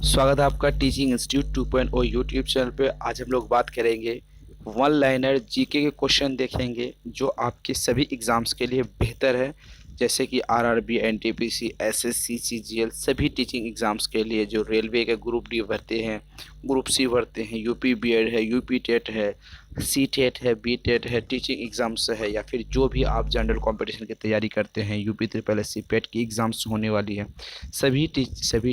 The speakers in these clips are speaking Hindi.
स्वागत है आपका टीचिंग इंस्टीट्यूट 2.0 यूट्यूब चैनल पे। आज हम लोग बात करेंगे वन लाइनर जीके के क्वेश्चन देखेंगे जो आपके सभी एग्जाम्स के लिए बेहतर है, जैसे कि आरआरबी, एनटीपीसी, एसएससी, सीजीएल, सभी टीचिंग एग्जाम्स के लिए। जो रेलवे के ग्रुप डी भरते हैं, ग्रुप सी भरते हैं, यूपी बीएड है, यूपी टेट है, सी टेट है, बी टेट है, टीचिंग एग्जाम्स है, या फिर जो भी आप जनरल कंपटीशन की तैयारी करते हैं, यूपी ट्रिपल एस सी पेट की एग्ज़ाम्स होने वाली है। सभी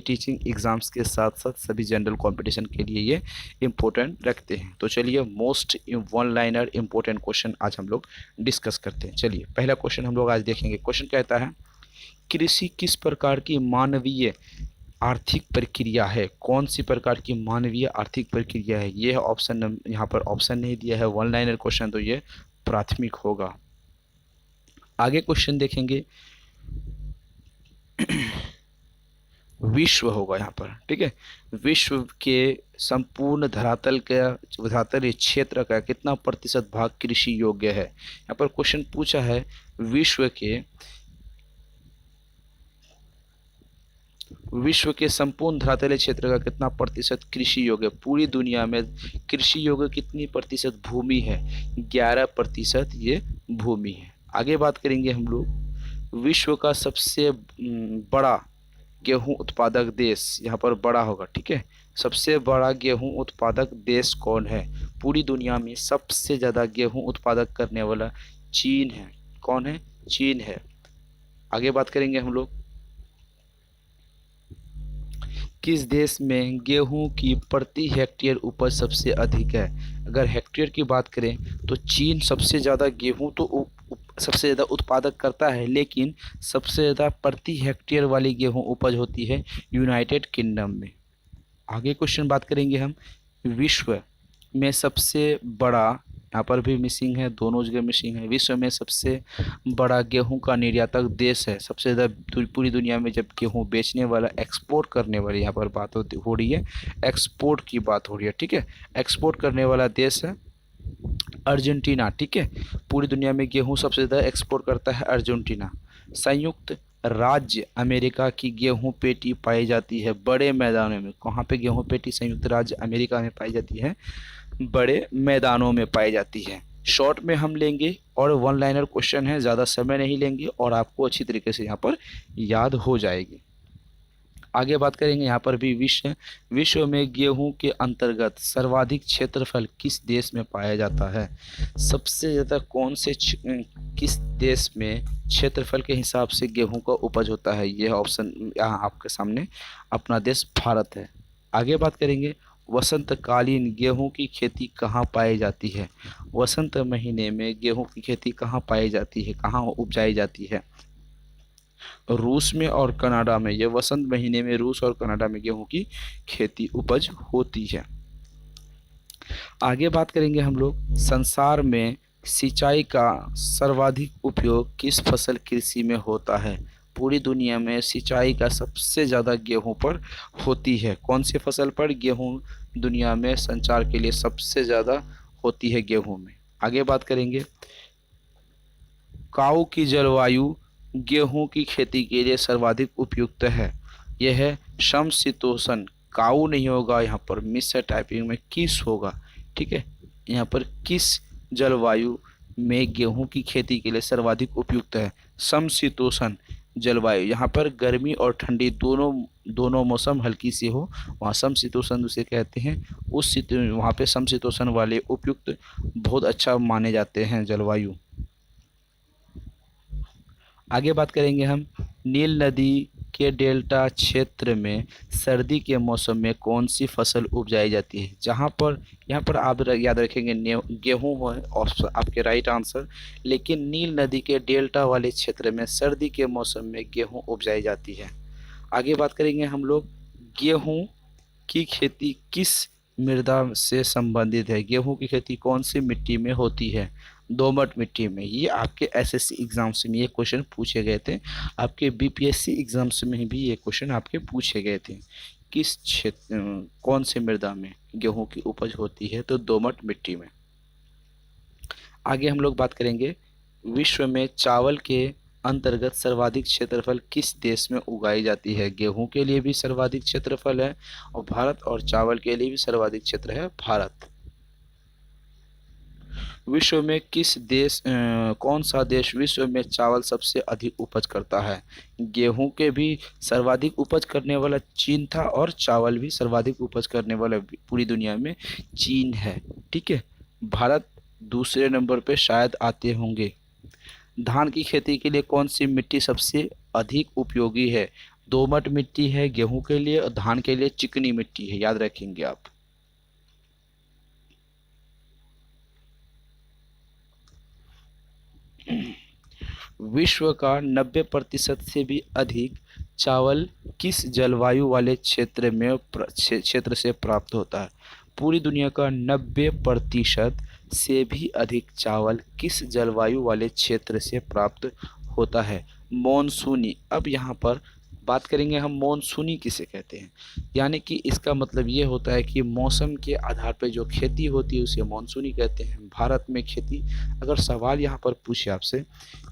टीचिंग एग्ज़ाम्स के साथ साथ सभी जनरल कंपटीशन के लिए ये इम्पोर्टेंट रखते हैं। तो चलिए most one liner important question आज हम लोग डिस्कस करते हैं। चलिए पहला क्वेश्चन हम लोग आज देखेंगे। क्वेश्चन कहता है, कृषि किस प्रकार की मानवीय आर्थिक प्रक्रिया है? कौन सी प्रकार की मानवीय आर्थिक प्रक्रिया है? ये है ऑप्शन। यहाँ पर ऑप्शन नहीं दिया है, वन लाइनर क्वेश्चन, तो ये प्राथमिक होगा। आगे क्वेश्चन देखेंगे, विश्व होगा यहाँ पर, ठीक है। विश्व के संपूर्ण धरातल क्षेत्र का कितना प्रतिशत भाग कृषि योग्य है? यहाँ पर क्वेश्चन पूछा है, विश्व के संपूर्ण धरातलीय क्षेत्र का कितना प्रतिशत कृषि योग्य? पूरी दुनिया में कृषि योग्य कितनी प्रतिशत भूमि है? 11% ये भूमि है। आगे बात करेंगे हम लोग, विश्व का सबसे बड़ा गेहूं उत्पादक देश, यहाँ पर बड़ा होगा, ठीक है। सबसे बड़ा गेहूं उत्पादक देश कौन है? पूरी दुनिया में सबसे ज़्यादा गेहूं उत्पादक करने वाला चीन है। कौन है? चीन है। आगे बात करेंगे हम लोग, किस देश में गेहूं की प्रति हेक्टेयर उपज सबसे अधिक है? अगर हेक्टेयर की बात करें तो चीन सबसे ज़्यादा गेहूं तो सबसे ज़्यादा उत्पादक करता है, लेकिन सबसे ज़्यादा प्रति हेक्टेयर वाली गेहूं उपज होती है यूनाइटेड किंगडम में। आगे क्वेश्चन बात करेंगे हम, विश्व में सबसे बड़ा, यहाँ पर भी मिसिंग है, दोनों जगह मिसिंग है। विश्व में सबसे बड़ा गेहूं का निर्यातक देश है, सबसे ज़्यादा पूरी दुनिया में जब गेहूं बेचने वाला, एक्सपोर्ट करने वाली, यहाँ पर बात हो रही है, एक्सपोर्ट की बात हो रही है, ठीक है। एक्सपोर्ट करने वाला देश है अर्जेंटीना, ठीक है। पूरी दुनिया में गेहूं सबसे ज़्यादा एक्सपोर्ट करता है अर्जेंटीना। संयुक्त राज्य अमेरिका की गेहूं पेटी पाई जाती है बड़े मैदानों में। कहाँ पे गेहूं पेटी संयुक्त राज्य अमेरिका में पाई जाती है? बड़े मैदानों में पाई जाती है। शॉर्ट में हम लेंगे और वन लाइनर क्वेश्चन है, ज़्यादा समय नहीं लेंगे और आपको अच्छी तरीके से यहाँ पर याद हो जाएगी। आगे बात करेंगे, यहाँ पर भी विश्व में गेहूं के अंतर्गत सर्वाधिक क्षेत्रफल किस देश में पाया जाता है? सबसे ज़्यादा किस देश में क्षेत्रफल के हिसाब से गेहूं का उपज होता है? यह ऑप्शन यहाँ आपके सामने, अपना देश भारत है। आगे बात करेंगे, वसंतकालीन गेहूं की खेती कहाँ पाई जाती है? वसंत महीने में गेहूं की खेती कहाँ पाई जाती है, कहाँ उपजाई जाती है? रूस में और कनाडा में। ये वसंत महीने में रूस और कनाडा में गेहूं की खेती उपज होती है। आगे बात करेंगे हम लोग, संसार में सिंचाई का सर्वाधिक उपयोग किस फसल कृषि में होता है? पूरी दुनिया में सिंचाई का सबसे ज़्यादा गेहूं पर होती है। कौन सी फसल पर? गेहूं दुनिया में संचार के लिए सबसे ज़्यादा होती है गेहूं में। आगे बात करेंगे, काऊ की जलवायु गेहूं की खेती के लिए सर्वाधिक उपयुक्त है। यह है समशीतोष्ण। काऊ नहीं होगा यहाँ पर, मिक्सर टाइपिंग में किस होगा, ठीक है। यहाँ पर किस जलवायु में गेहूं की खेती के लिए सर्वाधिक उपयुक्त है? समशीतोष्ण जलवायु। यहाँ पर गर्मी और ठंडी दोनों मौसम हल्की सी हो, वहाँ समशीतोष्ण उसे कहते हैं। वहाँ पे समशीतोष्ण वाले उपयुक्त बहुत अच्छा माने जाते हैं जलवायु। आगे बात करेंगे हम, नील नदी के डेल्टा क्षेत्र में सर्दी के मौसम में कौन सी फसल उपजाई जाती है? यहाँ पर आप याद रखेंगे गेहूं है ऑप्शन आपके राइट आंसर, लेकिन नील नदी के डेल्टा वाले क्षेत्र में सर्दी के मौसम में गेहूं उपजाई जाती है। आगे बात करेंगे हम लोग, गेहूं की खेती किस मृदा से संबंधित है? गेहूं की खेती कौन सी मिट्टी में होती है? दोमट मिट्टी में। ये आपके एसएससी एग्जाम्स में ये क्वेश्चन पूछे गए थे, आपके बीपीएससी एग्जाम्स में भी ये क्वेश्चन आपके पूछे गए थे। किस क्षेत्र, कौन से मृदा में गेहूं की उपज होती है? तो दोमट मिट्टी में। आगे हम लोग बात करेंगे, विश्व में चावल के अंतर्गत सर्वाधिक क्षेत्रफल किस देश में उगाई जाती है? गेहूं के लिए भी सर्वाधिक क्षेत्रफल है और भारत, और चावल के लिए भी सर्वाधिक क्षेत्र है भारत। विश्व में कौन सा देश विश्व में चावल सबसे अधिक उपज करता है? गेहूं के भी सर्वाधिक उपज करने वाला चीन था और चावल भी सर्वाधिक उपज करने वाला पूरी दुनिया में चीन है। ठीक है, भारत दूसरे नंबर पे शायद आते होंगे। धान की खेती के लिए कौन सी मिट्टी सबसे अधिक उपयोगी है? दोमट मिट्टी है गेहूं के लिए, और धान के लिए चिकनी मिट्टी है, याद रखेंगे आप। विश्व का 90% से भी अधिक चावल किस जलवायु वाले क्षेत्र से प्राप्त होता है? पूरी दुनिया का 90% से भी अधिक चावल किस जलवायु वाले क्षेत्र से प्राप्त होता है? मॉनसूनी। अब यहाँ पर बात करेंगे हम मॉनसूनी किसे कहते हैं, यानी कि इसका मतलब ये होता है कि मौसम के आधार पर जो खेती होती है उसे मॉनसूनी कहते हैं। भारत में खेती, अगर सवाल यहाँ पर पूछे आपसे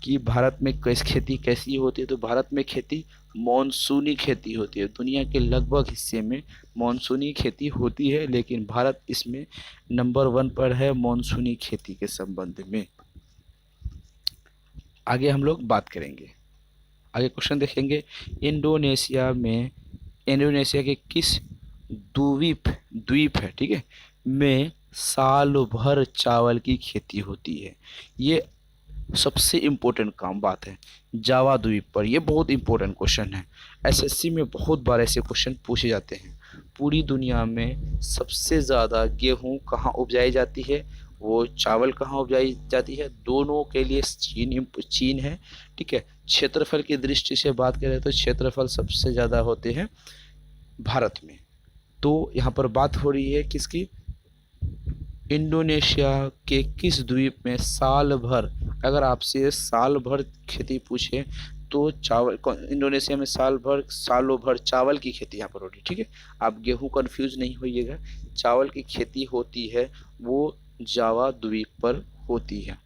कि भारत में खेती कैसी होती है, तो भारत में खेती मॉनसूनी खेती होती है। दुनिया के लगभग हिस्से में मॉनसूनी खेती होती है, लेकिन भारत इसमें नंबर 1 पर है मॉनसूनी खेती के संबंध में। आगे हम लोग बात करेंगे, आगे क्वेश्चन देखेंगे। इंडोनेशिया के किस द्वीप है, ठीक है, में साल भर चावल की खेती होती है? ये सबसे इम्पोर्टेंट बात है। जावा द्वीप पर, ये बहुत इम्पोर्टेंट क्वेश्चन है। एसएससी में बहुत बार ऐसे क्वेश्चन पूछे जाते हैं। पूरी दुनिया में सबसे ज़्यादा गेहूं कहाँ उपजाई जाती है, वो चावल कहाँ उपजाई जाती है? दोनों के लिए चीन है। ठीक है, क्षेत्रफल की दृष्टि से बात करें तो क्षेत्रफल सबसे ज़्यादा होते हैं भारत में। तो यहाँ पर बात हो रही है किसकी? इंडोनेशिया के किस द्वीप में साल भर, अगर आपसे साल भर खेती पूछे तो इंडोनेशिया में सालों भर चावल की खेती यहाँ पर हो रही है। ठीक है, आप गेहूं कंफ्यूज नहीं होइएगा, चावल की खेती होती है वो जावा द्वीप पर होती है।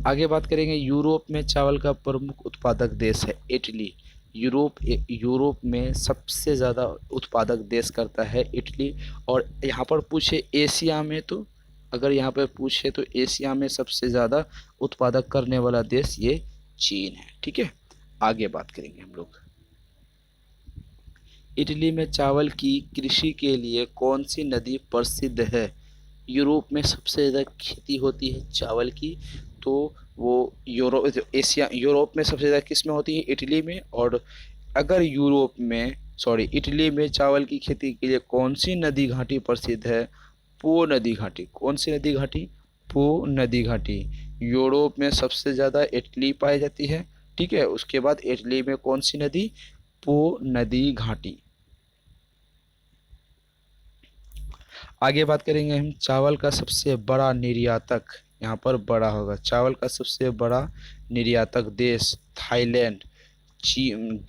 आगे बात करेंगे, यूरोप में चावल का प्रमुख उत्पादक देश है इटली। यूरोप में सबसे ज़्यादा उत्पादक देश करता है इटली। और यहाँ पर पूछे एशिया में, तो अगर यहाँ पर पूछे तो एशिया में सबसे ज़्यादा उत्पादक करने वाला देश ये चीन है। ठीक है, आगे बात करेंगे हम लोग। इटली में चावल की कृषि के लिए कौन सी नदी प्रसिद्ध है? यूरोप में सबसे ज़्यादा खेती होती है चावल की, तो वो यूरोप में सबसे ज़्यादा किस में होती है? इटली में। और अगर इटली में चावल की खेती के लिए कौन सी नदी घाटी प्रसिद्ध है? पो नदी घाटी। कौन सी नदी घाटी? पो नदी घाटी। यूरोप में सबसे ज़्यादा इटली पाई जाती है। ठीक है, उसके बाद इटली में कौन सी नदी? पो नदी घाटी। आगे बात करेंगे हम, चावल का सबसे बड़ा निर्यातक, यहाँ पर बड़ा होगा, चावल का सबसे बड़ा निर्यातक देश थाईलैंड।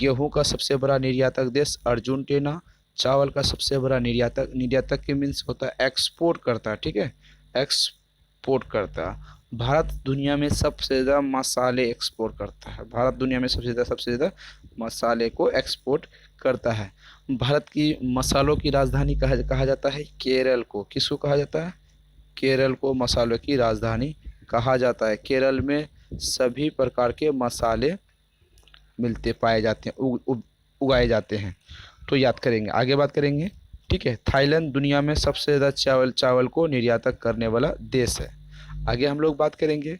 गेहूं का सबसे बड़ा निर्यातक देश अर्जेंटीना। चावल का सबसे बड़ा निर्यातक के मीन्स होता है एक्सपोर्ट करता है। ठीक है, एक्सपोर्ट करता है। भारत दुनिया में सबसे ज़्यादा मसाले एक्सपोर्ट करता है। भारत दुनिया में सबसे ज़्यादा मसाले को एक्सपोर्ट करता है। भारत की मसालों की राजधानी कहा जाता है केरल को। किसको कहा जाता है? केरल को मसालों की राजधानी कहा जाता है। केरल में सभी प्रकार के मसाले पाए जाते हैं, उगाए जाते हैं। तो याद करेंगे, आगे बात करेंगे। ठीक है, थाईलैंड दुनिया में सबसे ज़्यादा चावल को निर्यातक करने वाला देश है। आगे हम लोग बात करेंगे,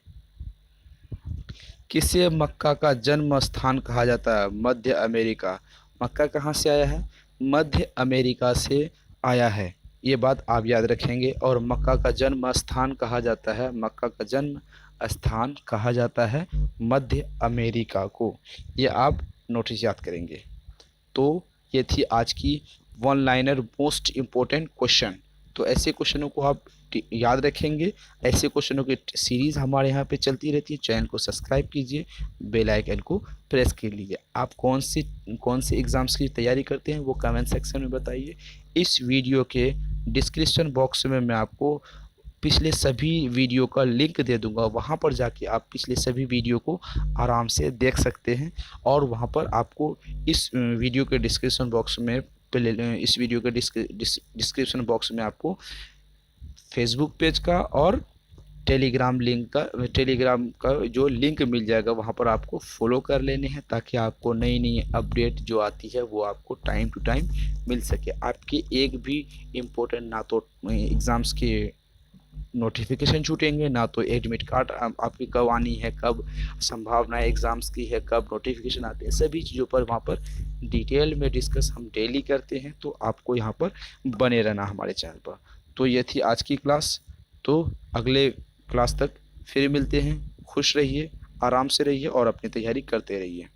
किसे मक्का का जन्म स्थान कहा जाता है? मध्य अमेरिका। मक्का कहाँ से आया है? मध्य अमेरिका से आया है, ये बात आप याद रखेंगे। और मक्का का जन्म स्थान कहा जाता है, मक्का का जन्म स्थान कहा जाता है मध्य अमेरिका को। ये आप नोटिस याद करेंगे। तो ये थी आज की one liner most important question. तो ऐसे क्वेश्चनों को आप याद रखेंगे। ऐसे क्वेश्चनों की सीरीज़ हमारे यहाँ पे चलती रहती है। चैनल को सब्सक्राइब कीजिए, बेल आइकन को प्रेस कर लीजिए। आप कौन से एग्ज़ाम्स की तैयारी करते हैं वो कमेंट सेक्शन में बताइए। इस वीडियो के डिस्क्रिप्शन बॉक्स में मैं आपको पिछले सभी वीडियो का लिंक दे दूंगा, वहाँ पर जाके आप पिछले सभी वीडियो को आराम से देख सकते हैं। और वहाँ पर आपको इस वीडियो के डिस्क्रिप्शन बॉक्स में इस वीडियो के डिस्क्रिप्शन बॉक्स में आपको फेसबुक पेज का और टेलीग्राम का जो लिंक मिल जाएगा, वहाँ पर आपको फॉलो कर लेने हैं ताकि आपको नई नई अपडेट जो आती है वो आपको टाइम टू टाइम मिल सके। आपके एक भी इम्पोर्टेंट ना तो एग्ज़ाम्स के नोटिफिकेशन छूटेंगे, ना तो एडमिट कार्ड आपकी कब आनी है, कब संभावना एग्ज़ाम्स की है, कब नोटिफिकेशन आते हैं, सभी चीज़ों पर वहाँ पर डिटेल में डिस्कस हम डेली करते हैं। तो आपको यहाँ पर बने रहना हमारे चैनल पर। तो ये थी आज की क्लास। तो अगले क्लास तक फिर मिलते हैं। खुश रहिए, आराम से रहिए और अपनी तैयारी करते रहिए।